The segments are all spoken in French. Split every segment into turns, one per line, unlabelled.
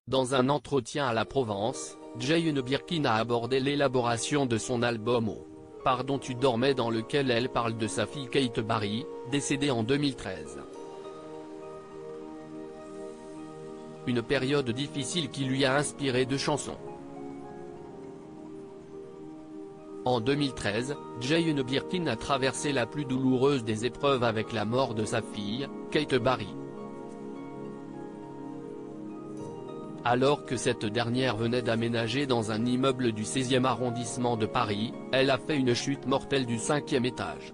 Dans un entretien à la Provence, Jane Birkin a abordé l'élaboration de son album Oh, pardon tu dormais, dans lequel elle parle de sa fille Kate Barry, décédée en 2013. Une période difficile qui lui a inspiré deux chansons. En 2013, Jane Birkin a traversé la plus douloureuse des épreuves avec la mort de sa fille, Kate Barry. Alors que cette dernière venait d'aménager dans un immeuble du 16e arrondissement de Paris, elle a fait une chute mortelle du 5e étage.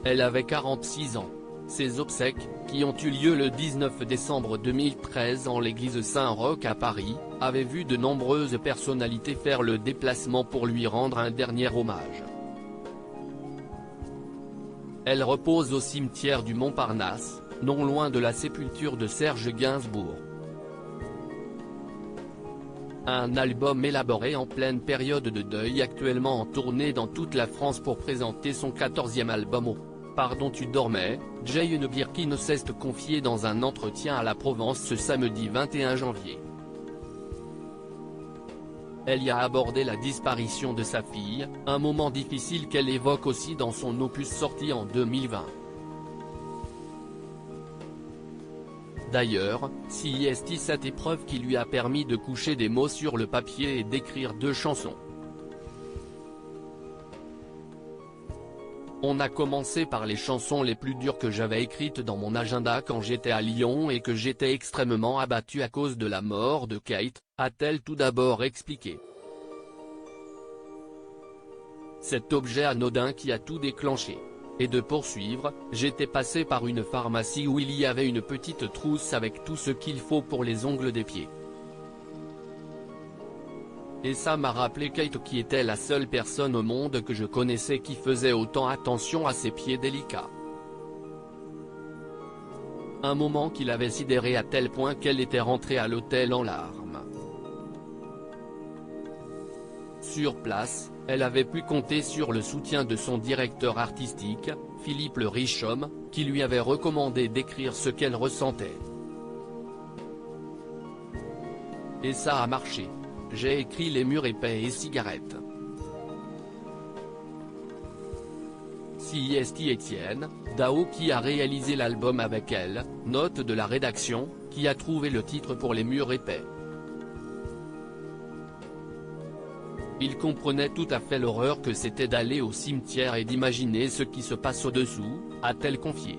Elle avait 46 ans. Ses obsèques, qui ont eu lieu le 19 décembre 2013 en l'église Saint-Roch à Paris, avaient vu de nombreuses personnalités faire le déplacement pour lui rendre un dernier hommage. Elle repose au cimetière du Montparnasse, non loin de la sépulture de Serge Gainsbourg. Un album élaboré en pleine période de deuil, actuellement en tournée dans toute la France pour présenter son 14e album Oh, pardon tu dormais, Jane Birkin s'est confiée dans un entretien à la Provence ce samedi 21 janvier. Elle y a abordé la disparition de sa fille, un moment difficile qu'elle évoque aussi dans son opus sorti en 2020. D'ailleurs, c'est cette épreuve qui lui a permis de coucher des mots sur le papier et d'écrire deux chansons. On a commencé par les chansons les plus dures que j'avais écrites dans mon agenda quand j'étais à Lyon et que j'étais extrêmement abattue à cause de la mort de Kate, a-t-elle tout d'abord expliqué. Cet objet anodin qui a tout déclenché. Et de poursuivre, j'étais passé par une pharmacie où il y avait une petite trousse avec tout ce qu'il faut pour les ongles des pieds. Et ça m'a rappelé Kate, qui était la seule personne au monde que je connaissais qui faisait autant attention à ses pieds délicats. Un moment qui l'avait sidérée à tel point qu'elle était rentrée à l'hôtel en larmes. Sur place, elle avait pu compter sur le soutien de son directeur artistique, Philippe Le Richomme, qui lui avait recommandé d'écrire ce qu'elle ressentait. Et ça a marché. J'ai écrit Les murs épais et cigarettes. Étienne Dao, qui a réalisé l'album avec elle, note de la rédaction, qui a trouvé le titre pour Les murs épais. Il comprenait tout à fait l'horreur que c'était d'aller au cimetière et d'imaginer ce qui se passe au-dessous, a-t-elle confié.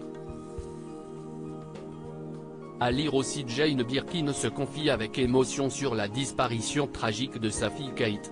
À lire aussi, Jane Birkin se confie avec émotion sur la disparition tragique de sa fille Kate.